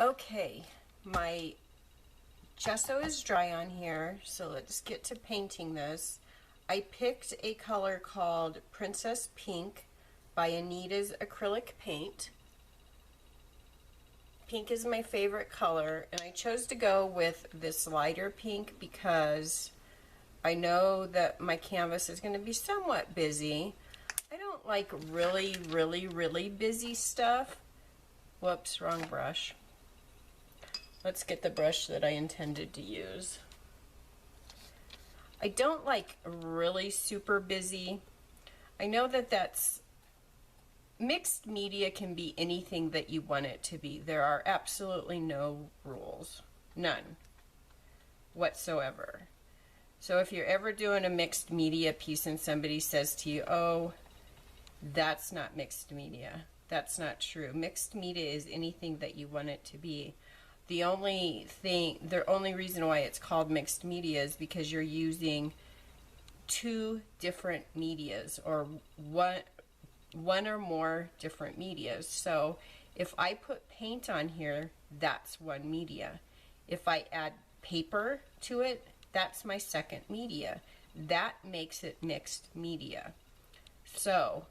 Okay, my gesso is dry on here, so let's get to painting this. I picked a color called Princess Pink by Anita's acrylic paint. Pink is my favorite color, and I chose to go with this lighter pink because I know that my canvas is going to be somewhat busy. I don't like really busy stuff. Whoops, wrong brush. Let's get the brush that I intended to use. I don't like really super busy. I know that that's mixed media can be anything that you want it to be. There are absolutely no rules. None whatsoever. So if you're ever doing a mixed media piece and somebody says to you, oh, that's not mixed media, that's not true. Mixed media is anything that you want it to be. The only reason why it's called mixed media is because you're using two different medias, or one or more different medias. So if I put paint on here, that's one media. If I add paper to it, that's my second media. That makes it mixed media. So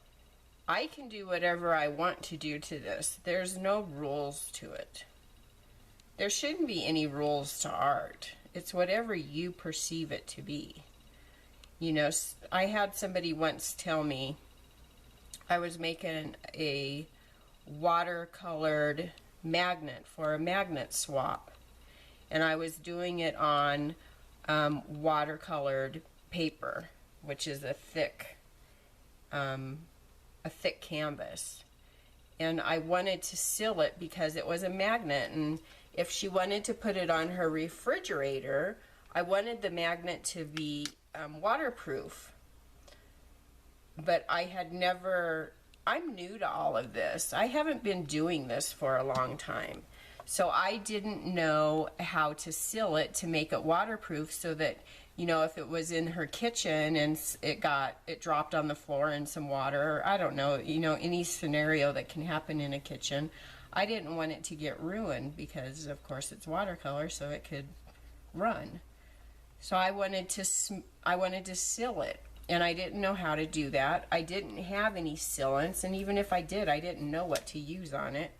I can do whatever I want to do to this. There's no rules to it. There shouldn't be any rules to art. It's whatever you perceive it to be. You know, I had somebody once tell me I was making a watercolored magnet for a magnet swap, and I was doing it on watercolored paper, which is a thick canvas, and I wanted to seal it because it was a magnet, and if she wanted to put it on her refrigerator, I wanted the magnet to be waterproof. But I'm new to all of this. I haven't been doing this for a long time. So I didn't know how to seal it to make it waterproof, so that, you know, if it was in her kitchen and it dropped on the floor in some water, or I don't know, you know, any scenario that can happen in a kitchen, I didn't want it to get ruined because, of course, it's watercolor, so it could run. So I wanted to seal it, and I didn't know how to do that. I didn't have any sealants, and even if I did, I didn't know what to use on it.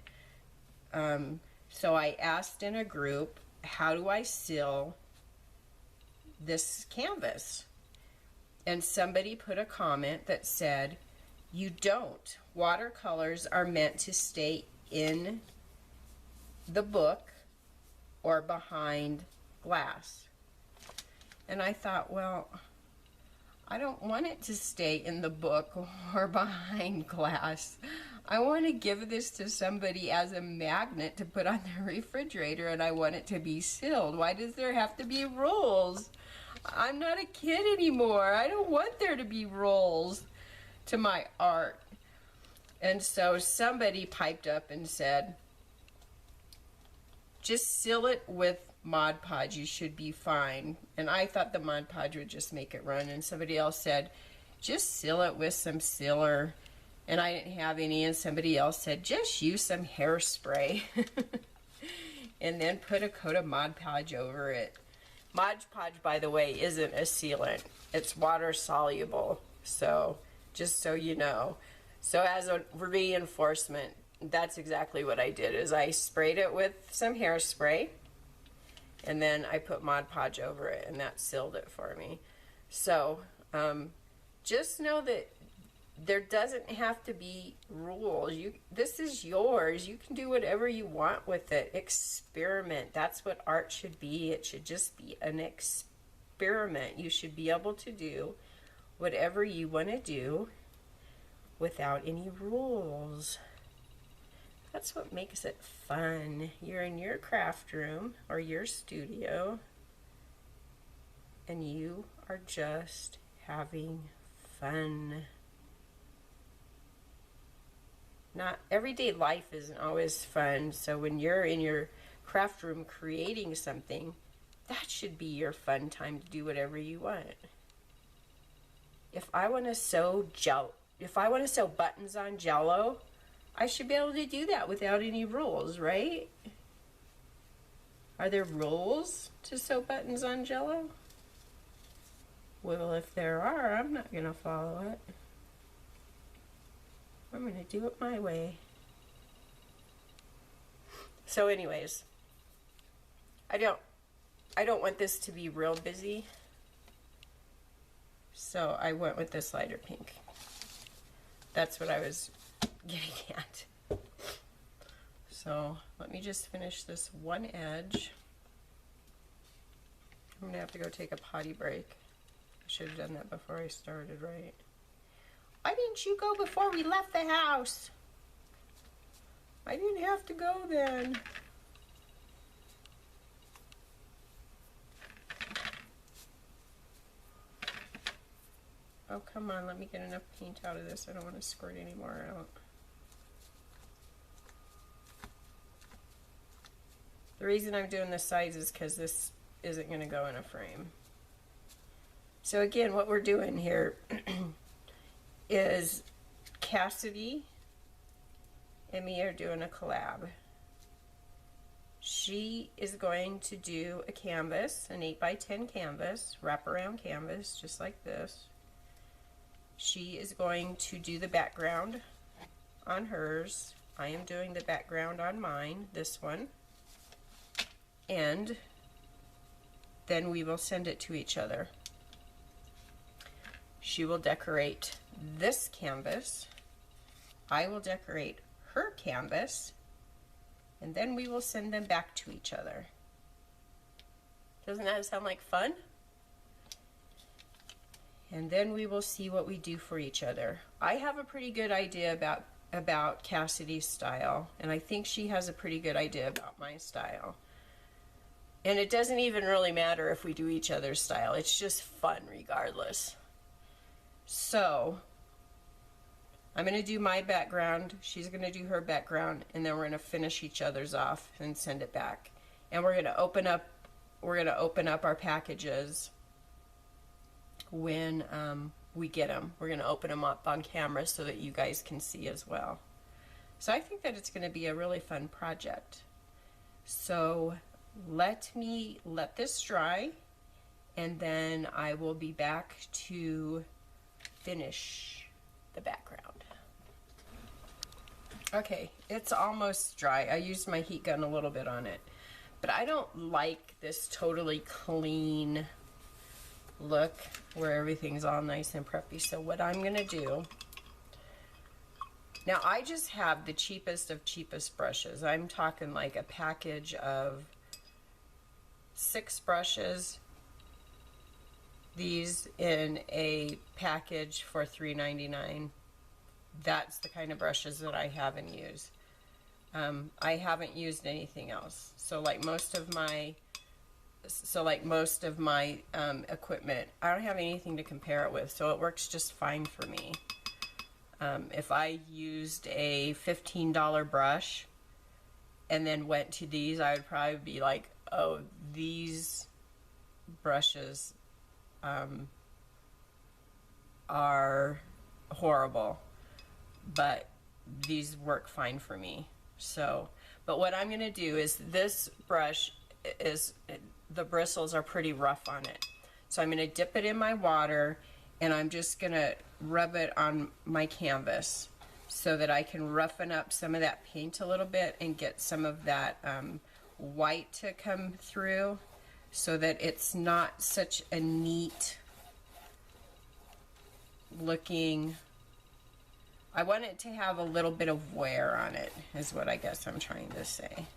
So I asked in a group, how do I seal this canvas? And somebody put a comment that said, you don't. Watercolors are meant to stay in the book or behind glass. And I thought, well, I don't want it to stay in the book or behind glass. I want to give this to somebody as a magnet to put on their refrigerator, and I want it to be sealed. Why does there have to be rules? I'm not a kid anymore. I don't want there to be rules to my art. And so somebody piped up and said, just seal it with Mod Podge, you should be fine. And I thought the Mod Podge would just make it run, and somebody else said, just seal it with some sealer. And I didn't have any, and somebody else said, just use some hairspray and then put a coat of Mod Podge over it. Mod Podge, by the way, isn't a sealant. It's water soluble, so just so you know. So as a reinforcement, that's exactly what I did, is I sprayed it with some hairspray, and then I put Mod Podge over it, and that sealed it for me. So just know that there doesn't have to be rules. This is yours. You can do whatever you want with it. Experiment. That's what art should be. It should just be an experiment. You should be able to do whatever you want to do without any rules. That's what makes it fun. You're in your craft room or your studio, and you are just having fun. Not everyday life isn't always fun, so when you're in your craft room creating something, that should be your fun time to do whatever you want. If I want to sew buttons on Jello, I should be able to do that without any rules, right? Are there rules to sew buttons on Jell-O? Well, if there are, I'm not going to follow it. I'm going to do it my way. So anyways, I don't want this to be real busy. So I went with this lighter pink. That's what I was getting at. So let me just finish this one edge. I'm gonna have to go take a potty break. I should have done that before I started, right? Why didn't you go before we left the house? I didn't have to go then. Oh, come on, let me get enough paint out of this. I don't want to squirt any more out. The reason I'm doing the sides is because this isn't going to go in a frame. So again, what we're doing here is Kassity and me are doing a collab. She is going to do a canvas, an 8x10 canvas, wraparound canvas, just like this. She is going to do the background on hers. I am doing the background on mine, this one. And then we will send it to each other. She will decorate this canvas. I will decorate her canvas. And then we will send them back to each other. Doesn't that sound like fun? And then we will see what we do for each other. I have a pretty good idea about Kassity's style, and I think she has a pretty good idea about my style. And it doesn't even really matter if we do each other's style. It's just fun regardless. So I'm going to do my background, she's going to do her background, and then we're going to finish each other's off and send it back. And we're going to open up our packages when we get them. We're going to open them up on camera so that you guys can see as well. So I think that it's going to be a really fun project. So let this dry, and then I will be back to finish the background. Okay, it's almost dry. I used my heat gun a little bit on it, but I don't like this totally clean look where everything's all nice and preppy. So what I'm gonna do now, I just have the cheapest of cheapest brushes. I'm talking like a package of 6 brushes, these in a package for $3.99. That's the kind of brushes that I haven't used. I haven't used anything else. So like most of my equipment, I don't have anything to compare it with, so it works just fine for me. If I used a $15 brush and then went to these, I would probably be like, oh, these brushes are horrible, but these work fine for me. So, but what I'm going to do is, this brush is, the bristles are pretty rough on it. So I'm going to dip it in my water, and I'm just going to rub it on my canvas so that I can roughen up some of that paint a little bit and get some of that white to come through, so that it's not such a neat looking. I want it to have a little bit of wear on it, is what I guess I'm trying to say.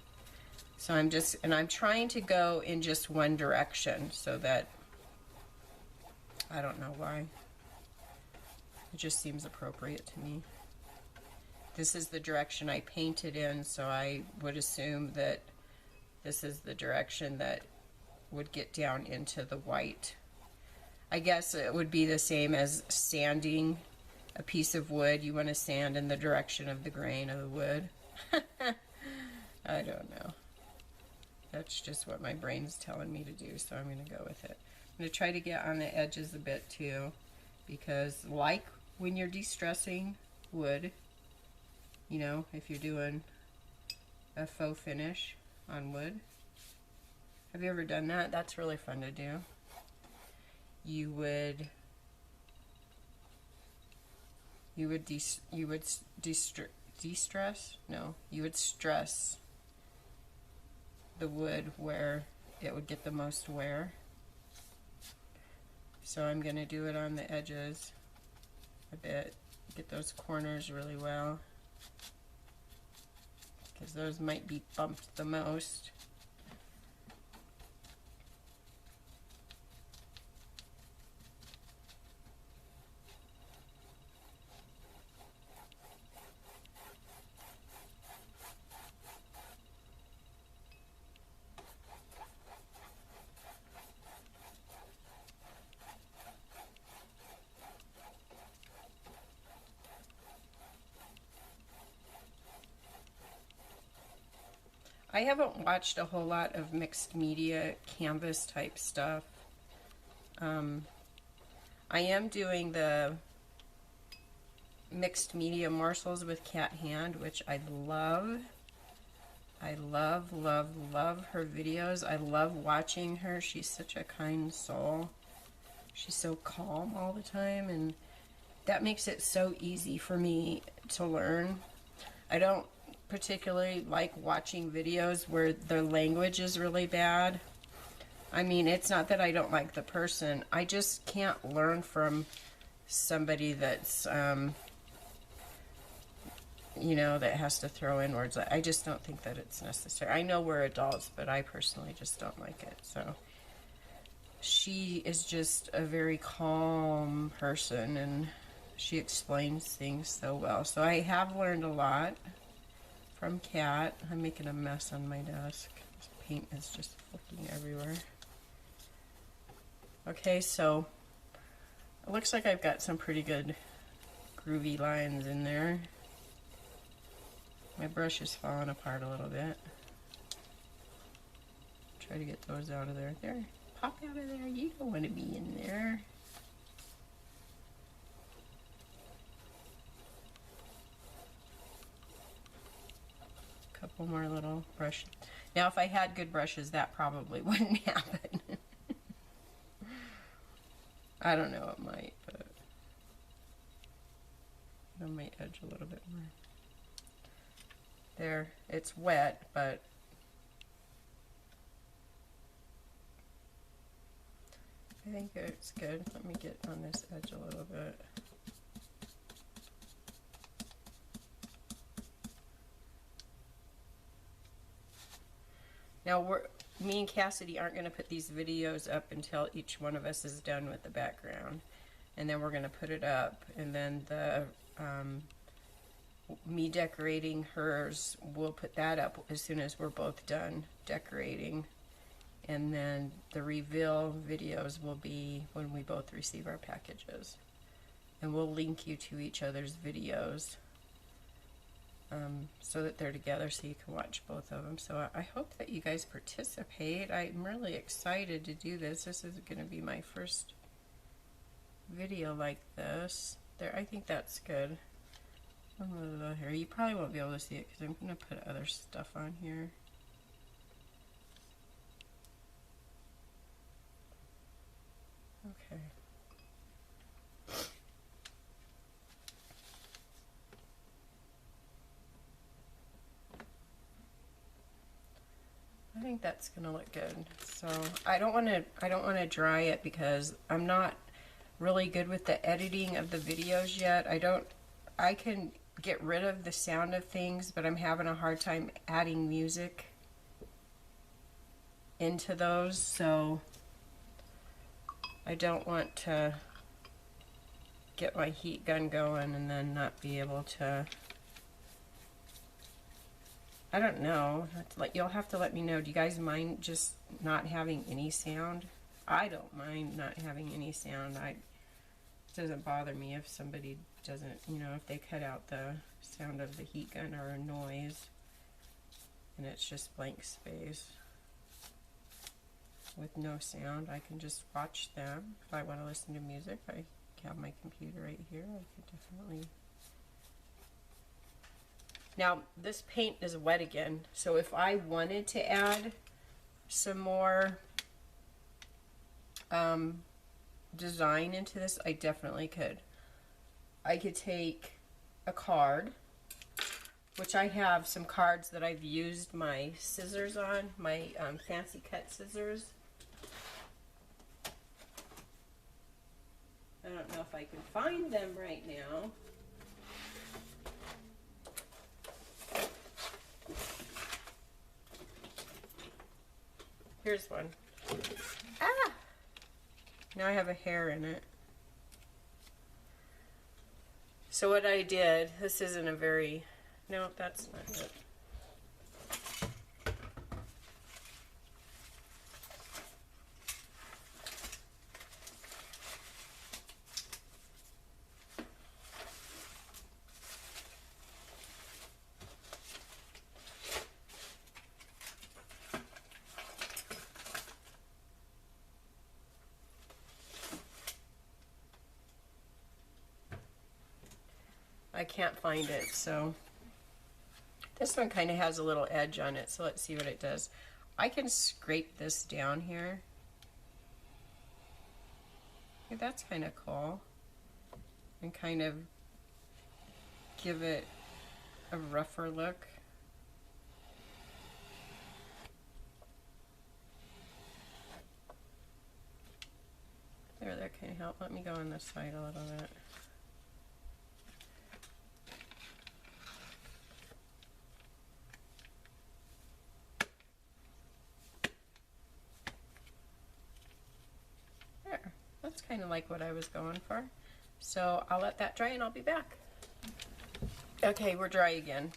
So I'm trying to go in just one direction, so that, I don't know why, it just seems appropriate to me. This is the direction I painted in, so I would assume that this is the direction that would get down into the white. I guess it would be the same as sanding a piece of wood. You want to sand in the direction of the grain of the wood. I don't know. That's just what my brain's telling me to do, so I'm going to go with it. I'm going to try to get on the edges a bit too, because like when you're de-stressing wood, you know, if you're doing a faux finish on wood, Have you ever done that? That's really fun to do. You would de-stress? No, you would stress the wood where it would get the most wear. So I'm going to do it on the edges a bit, get those corners really well, because those might be bumped the most. I haven't watched a whole lot of mixed media canvas type stuff. I am doing the mixed media morsels with Cat Hand, which I love. I love, love, love her videos. I love watching her. She's such a kind soul. She's so calm all the time, and that makes it so easy for me to learn. I don't particularly like watching videos where the language is really bad. I mean, it's not that I don't like the person. I just can't learn from somebody that's, you know, that has to throw in words. I just don't think that it's necessary. I know we're adults, but I personally just don't like it. So she is just a very calm person, and she explains things so well. So I have learned a lot from Kat. I'm making a mess on my desk. This paint is just flicking everywhere. Okay, so it looks like I've got some pretty good groovy lines in there. My brush is falling apart a little bit. Try to get those out of there. There, pop out of there. You don't want to be in there. Couple more little brushes. Now, if I had good brushes, that probably wouldn't happen. I don't know, it might, but I might edge a little bit more. There, it's wet, but I think it's good. Let me get on this edge a little bit. Now, me and Kassity aren't going to put these videos up until each one of us is done with the background. And then we're going to put it up. And then the me decorating hers, we'll put that up as soon as we're both done decorating. And then the reveal videos will be when we both receive our packages. And we'll link you to each other's videos. So that they're together so you can watch both of them. So I hope that you guys participate. I'm really excited to do this. This is going to be my first video like this. There, I think that's good. Here, you probably won't be able to see it because I'm going to put other stuff on here. Okay. I think that's gonna look good. So I don't want to dry it because I'm not really good with the editing of the videos yet. I can get rid of the sound of things, but I'm having a hard time adding music into those, so I don't want to get my heat gun going and then not be able to. I don't know. You'll have to let me know. Do you guys mind just not having any sound? I don't mind not having any sound. It doesn't bother me if somebody doesn't, you know, if they cut out the sound of the heat gun or a noise and it's just blank space with no sound. I can just watch them. If I want to listen to music, I have my computer right here. I could definitely. Now, this paint is wet again, so if I wanted to add some more design into this, I definitely could. I could take a card, which I have some cards that I've used my scissors on, my fancy cut scissors. I don't know if I can find them right now. Here's one. Ah! Now I have a hair in it. So what I did, this isn't a very, no, that's not it. I can't find it, so this one kind of has a little edge on it, so let's see what it does. I can scrape this down here. Okay, that's kind of cool. And kind of give it a rougher look. There, that kind of helped. Let me go on this side a little bit. That's kind of like what I was going for. So I'll let that dry and I'll be back. Okay, we're dry again.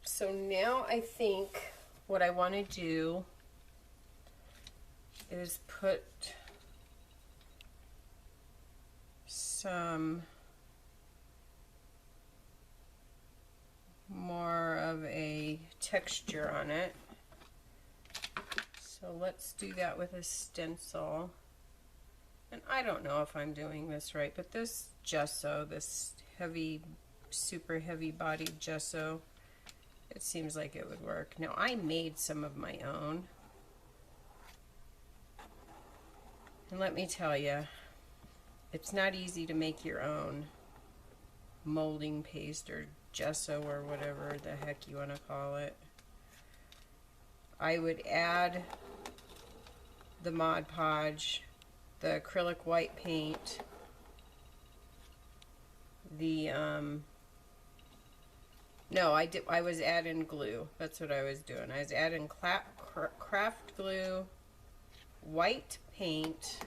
So now I think what I want to do is put some more of a texture on it. So let's do that with a stencil. And I don't know if I'm doing this right, but this gesso, this heavy, super heavy bodied gesso, it seems like it would work. Now I made some of my own. And let me tell you, it's not easy to make your own molding paste or gesso or whatever the heck you want to call it. I would add the Mod Podge, the acrylic white paint, the no, I was adding glue. That's what I was doing. I was adding craft glue, white paint,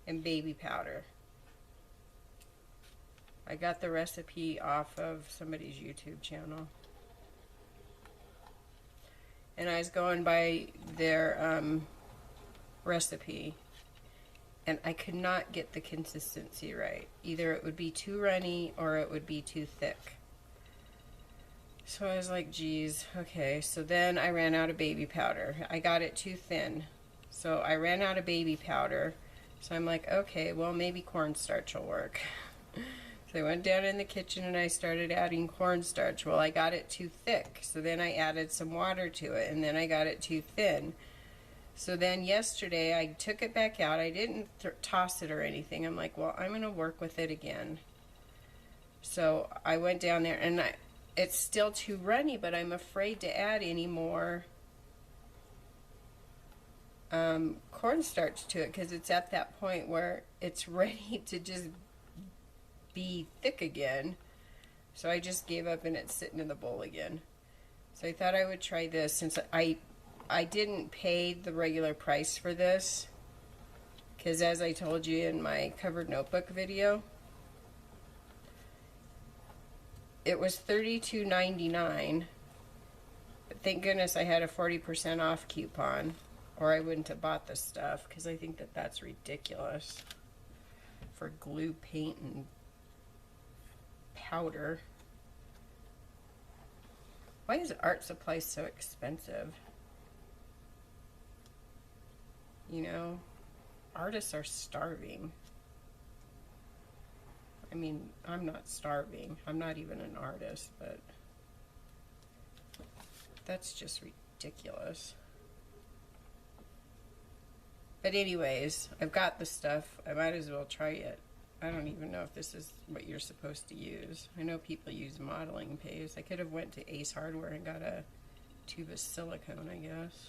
and baby powder. I got the recipe off of somebody's YouTube channel. And I was going by their recipe, and I could not get the consistency right. Either it would be too runny or it would be too thick. So I was like, geez, okay. So then I ran out of baby powder. I got it too thin. So I ran out of baby powder. So I'm like, okay, well, maybe cornstarch will work. So I went down in the kitchen and I started adding cornstarch. Well, I got it too thick. So then I added some water to it, and then I got it too thin. So then yesterday I took it back out. I didn't toss it or anything. I'm like, well, I'm going to work with it again. So I went down there, and it's still too runny, but I'm afraid to add any more cornstarch to it because it's at that point where it's ready to just be thick again. So I just gave up and it's sitting in the bowl again. So I thought I would try this since I didn't pay the regular price for this because, as I told you in my covered notebook video, it was $32.99, but thank goodness I had a 40% off coupon, or I wouldn't have bought this stuff because I think that that's ridiculous for glue, paint, and powder. Why is art supplies so expensive? You know, artists are starving. I mean, I'm not starving. I'm not even an artist, but that's just ridiculous. But anyways, I've got the stuff. I might as well try it. I don't even know if this is what you're supposed to use. I know people use modeling paste. I could have went to Ace Hardware and got a tube of silicone, I guess.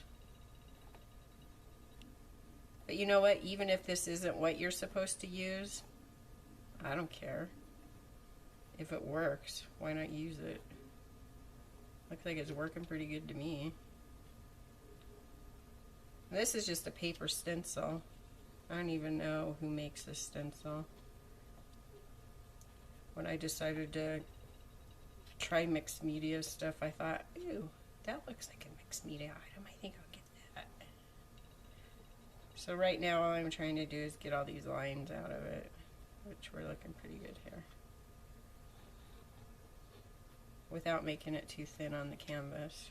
But you know what? Even if this isn't what you're supposed to use, I don't care. If it works, why not use it? Looks like it's working pretty good to me. This is just a paper stencil. I don't even know who makes this stencil. When I decided to try mixed media stuff, I thought, ew, that looks like a mixed media item. I think I'll get that. So right now all I'm trying to do is get all these lines out of it, which we're looking pretty good here, without making it too thin on the canvas.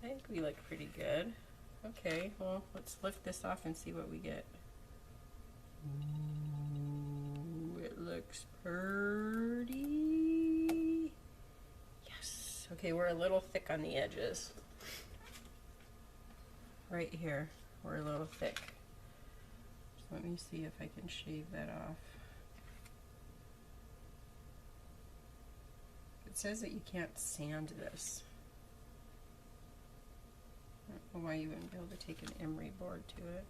I think we look pretty good. Okay, well, let's lift this off and see what we get. Ooh, it looks pretty. Yes. Okay, we're a little thick on the edges. Right here, we're a little thick. So let me see if I can shave that off. It says that you can't sand this. I don't know why you wouldn't be able to take an emery board to it.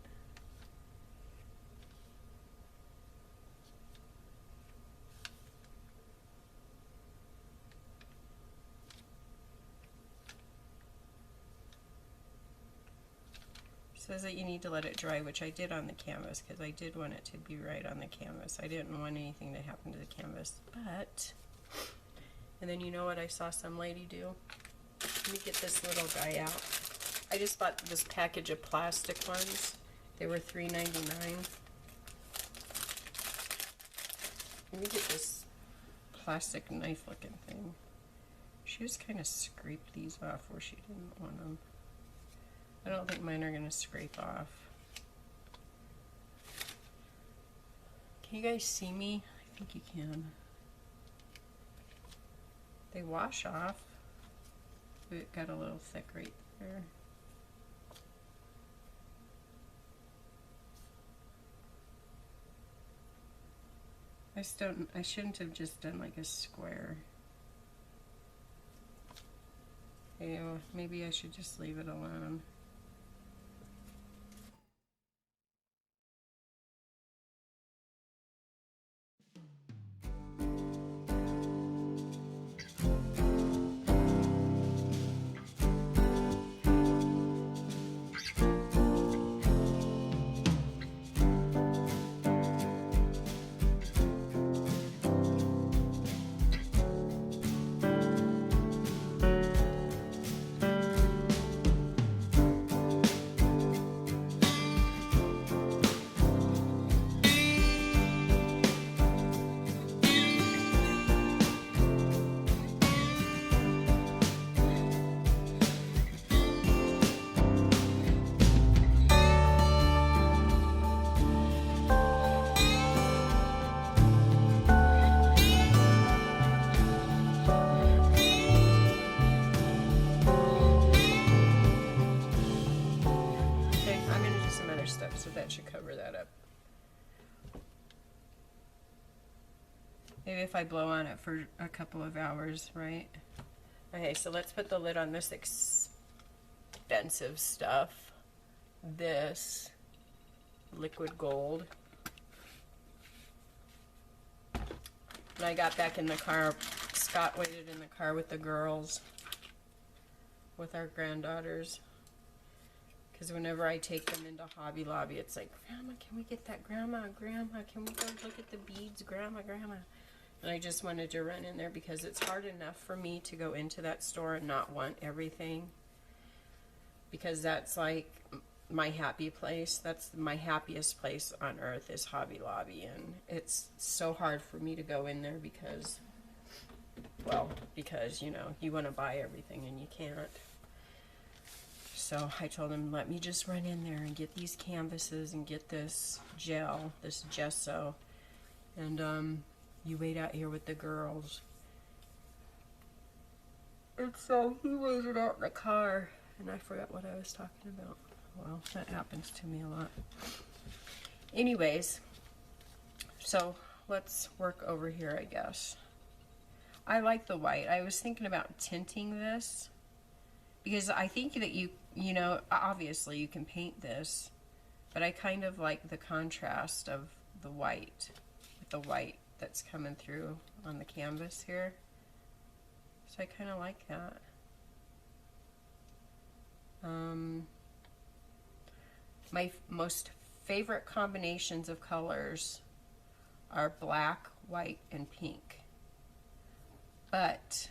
It says that you need to let it dry, which I did on the canvas because I did want it to be right on the canvas. I didn't want anything to happen to the canvas, but, and then you know what I saw some lady do? Let me get this little guy out. I just bought this package of plastic ones. They were $3.99. Let me get this plastic knife looking thing. She just kind of scraped these off where she didn't want them. I don't think mine are going to scrape off. Can you guys see me? I think you can. They wash off. It got a little thick right there. I shouldn't have just done like a square. Okay, well, maybe I should just leave it alone. So that should cover that up. Maybe if I blow on it for a couple of hours, right? Okay, so let's put the lid on this expensive stuff. This liquid gold. When I got back in the car, Scott waited in the car with the girls, with our granddaughters. Because whenever I take them into Hobby Lobby, it's like, Grandma, can we get that? Grandma, Grandma, can we go look at the beads? Grandma, Grandma. And I just wanted to run in there because it's hard enough for me to go into that store and not want everything. Because that's like my happy place. That's my happiest place on earth is Hobby Lobby. And it's so hard for me to go in there because, well, because, you know, you want to buy everything and you can't. So I told him, let me just run in there and get these canvases and get this gel, this gesso, and you wait out here with the girls. And so he waited out in the car, and I forgot what I was talking about. Well, that happens to me a lot. Anyways, so let's work over here, I guess. I like the white. I was thinking about tinting this because I think that you know, obviously you can paint this, but I kind of like the contrast of the white with the white that's coming through on the canvas here. So I kind of like that. My most favorite combinations of colors are black, white, and pink. But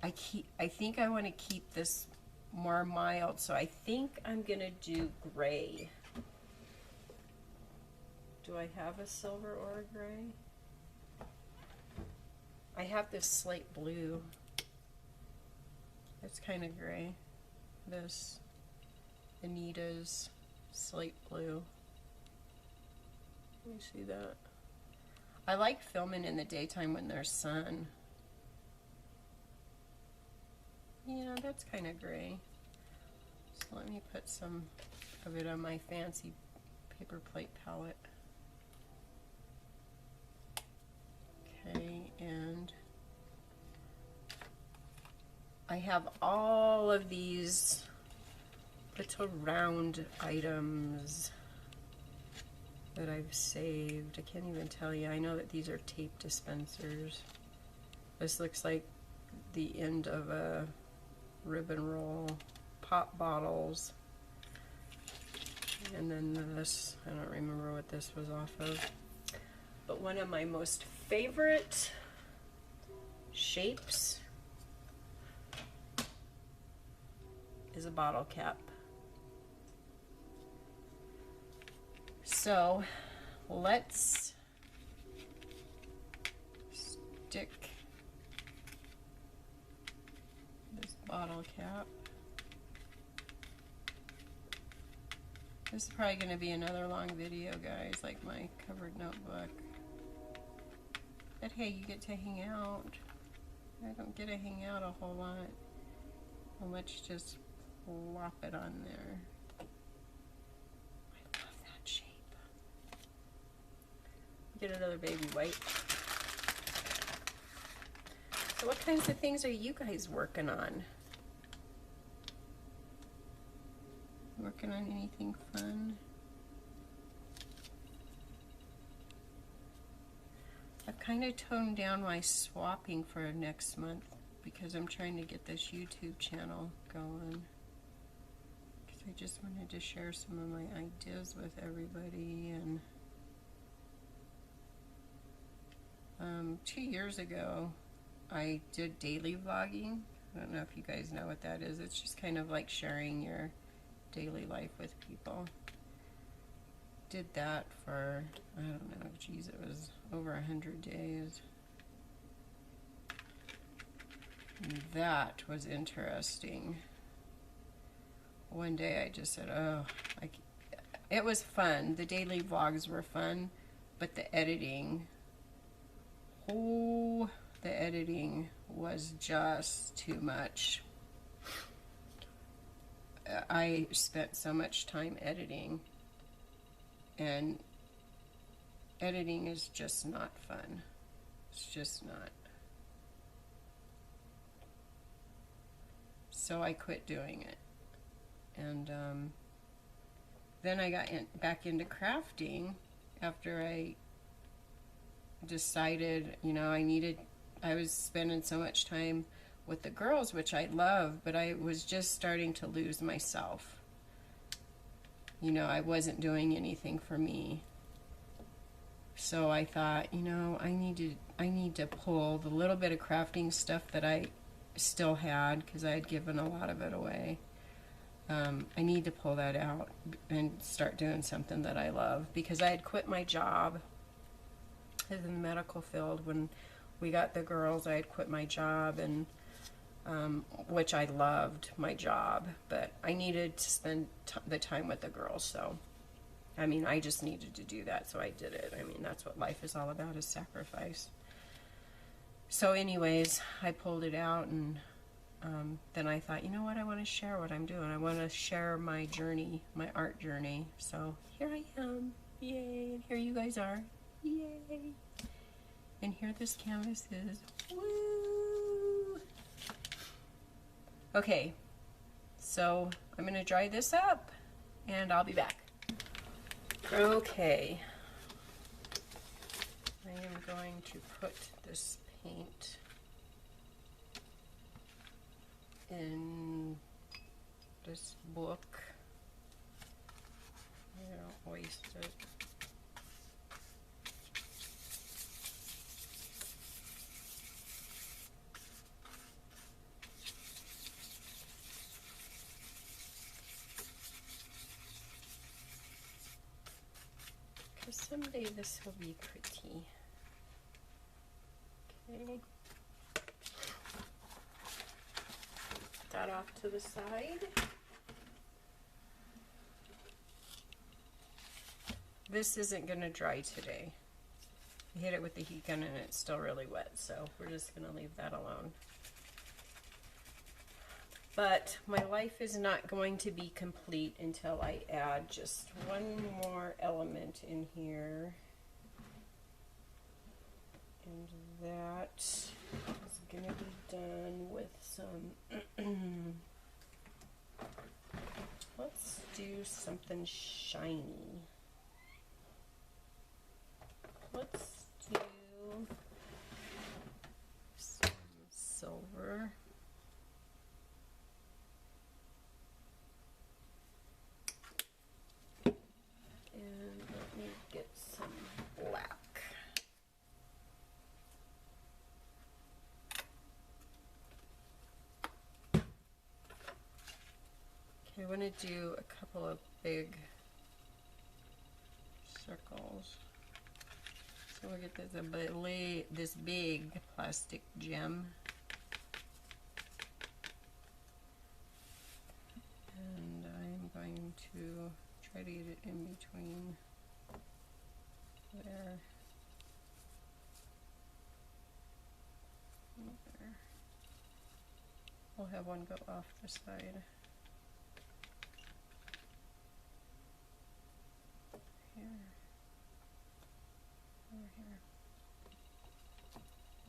I think I want to keep this more mild, so I think I'm gonna do gray. Do I have a silver or a gray? I have this slate blue. It's kind of gray. This Anita's slate blue. Let me see that. I like filming in the daytime when there's sun. Yeah, that's kind of gray. So let me put some of it on my fancy paper plate palette. Okay, and I have all of these little round items that I've saved. I can't even tell you. I know that these are tape dispensers. This looks like the end of a ribbon roll. Pop bottles. And then this, I don't remember what this was off of. But one of my most favorite shapes is a bottle cap. So let's stick this bottle cap. This is probably going to be another long video, guys, like my covered notebook. But hey, you get to hang out. I don't get to hang out a whole lot. Well, let's just plop it on there. I love that shape. Get another baby white. So what kinds of things are you guys working on? Working on anything fun? I've kind of toned down my swapping for next month because I'm trying to get this YouTube channel going. Because I just wanted to share some of my ideas with everybody. And 2 years ago, I did daily vlogging. I don't know if you guys know what that is. It's just kind of like sharing your daily life with people. Did that for, I don't know, geez, it was over 100 days. And that was interesting. One day I just said, oh, it was fun. The daily vlogs were fun, but the editing, oh, the editing was just too much. I spent so much time editing, and editing is just not fun. It's just not. So I quit doing it. And then I got back into crafting after I decided, you know, I was spending so much time with the girls, which I love, but I was just starting to lose myself. You know, I wasn't doing anything for me. So I thought, you know, I need to pull the little bit of crafting stuff that I still had, because I had given a lot of it away. I need to pull that out and start doing something that I love, because I had quit my job in the medical field when we got the girls. I had quit my job, and which I loved my job, but I needed to spend the time with the girls. So I mean, I just needed to do that, so I did it. I mean, that's what life is all about, is sacrifice. So anyways, I pulled it out, and then I thought, you know what, I want to share what I'm doing. I want to share my journey, my art journey. So here I am, yay, and here you guys are, yay. And here this canvas is, woo! Okay, so I'm going to dry this up, and I'll be back. Okay, I am going to put this paint in this book. I don't waste it. Because someday this will be pretty. Okay. That off to the side. This isn't going to dry today. I hit it with the heat gun and it's still really wet, so we're just going to leave that alone. But my life is not going to be complete until I add just one more element in here. And that is going to be done with some, let's do something shiny. Let's do some silver. And let me get some black. Okay, I want to do a couple of big circles. So we'll get this big plastic gem. And I'm going to try to get it in between there and there. We'll have one go off the side. Here. Over here.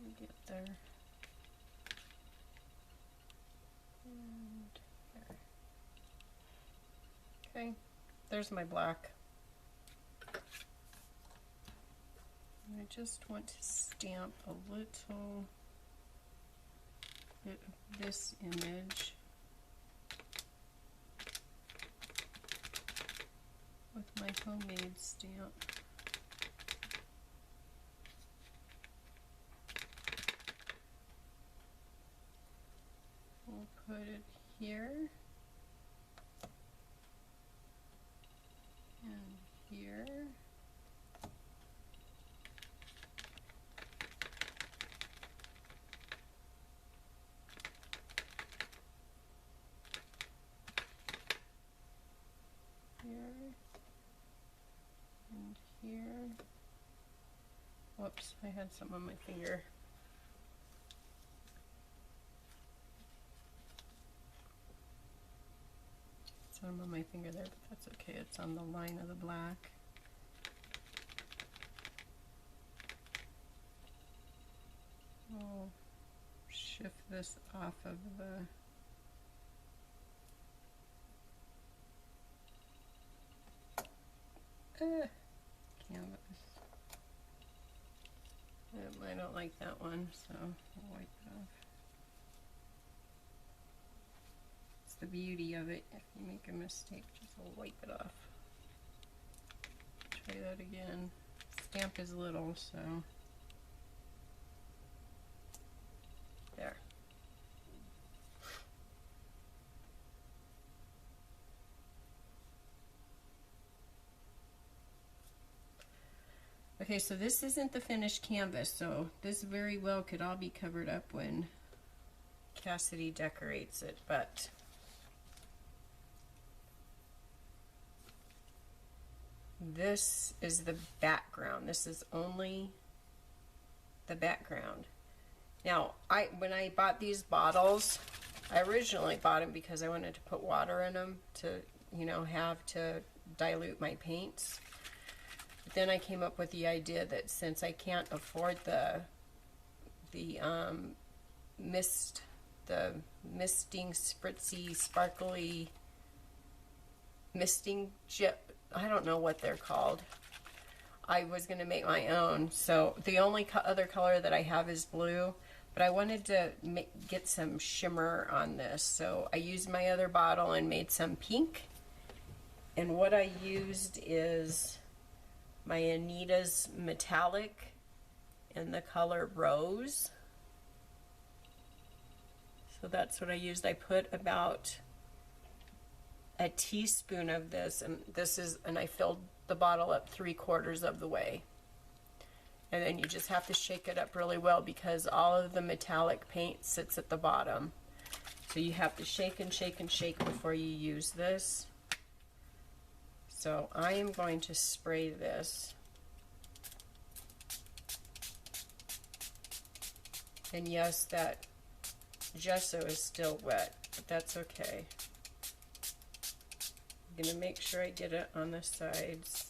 We get there. And here. Okay, there's my black. And I just want to stamp a little bit of this image with my homemade stamp. We'll put it here and here. Here and here. Whoops, I had some on my finger. Some on my finger there, but that's okay. It's on the line of the black. I'll shift this off of the canvas. I don't like that one, so I'll wipe it off. It's the beauty of it. If you make a mistake, just wipe it off. Try that again. Stamp is little, so there. Okay, so this isn't the finished canvas, so this very well could all be covered up when Kassity decorates it, but this is the background. This is only the background. Now, when I bought these bottles, I originally bought them because I wanted to put water in them to, you know, have to dilute my paints. But then I came up with the idea that since I can't afford the misting, spritzy, sparkly misting chip, I don't know what they're called. I was going to make my own. So the only other color that I have is blue. But I wanted to get some shimmer on this, so I used my other bottle and made some pink. And what I used is my Anita's Metallic in the color Rose. So that's what I used. I put about a teaspoon of this, and I filled the bottle up 3/4 of the way. And then you just have to shake it up really well because all of the metallic paint sits at the bottom. So you have to shake and shake and shake before you use this. So I am going to spray this. And yes, that gesso is still wet, but that's okay. I'm going to make sure I get it on the sides.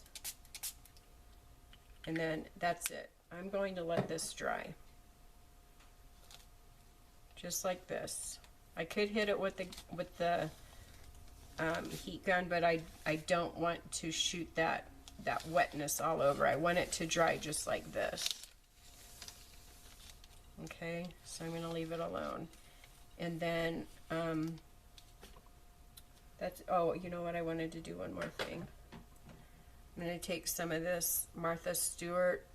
And then that's it. I'm going to let this dry. Just like this. I could hit it with the heat gun, but I don't want to shoot that wetness all over. I want it to dry just like this. Okay, so I'm going to leave it alone. And then that's, oh, you know what, I wanted to do one more thing. I'm going to take some of this Martha Stewart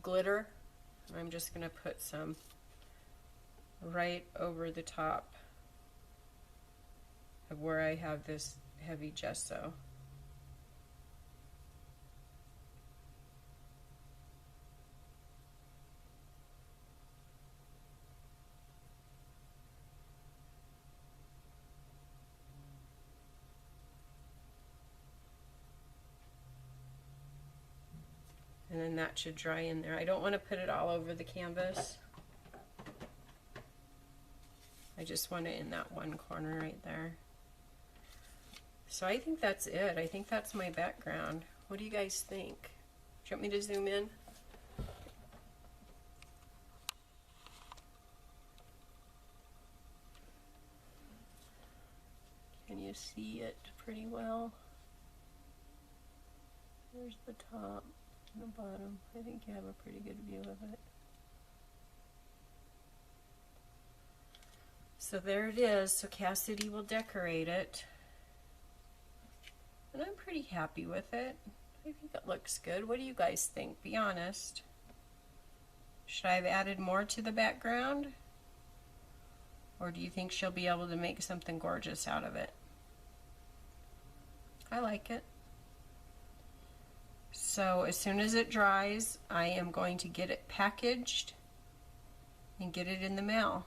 glitter. I'm just going to put some right over the top of where I have this heavy gesso. And then that should dry in there. I don't want to put it all over the canvas. I just want it in that one corner right there. So I think that's it. I think that's my background. What do you guys think? Do you want me to zoom in? Can you see it pretty well? There's the top. The bottom. I think you have a pretty good view of it. So there it is. So Kassity will decorate it. And I'm pretty happy with it. I think it looks good. What do you guys think? Be honest. Should I have added more to the background? Or do you think she'll be able to make something gorgeous out of it? I like it. So as soon as it dries, I am going to get it packaged and get it in the mail.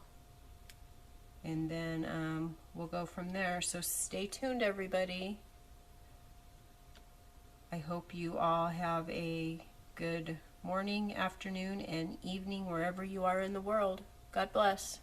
And then we'll go from there. So stay tuned, everybody. I hope you all have a good morning, afternoon, and evening wherever you are in the world. God bless.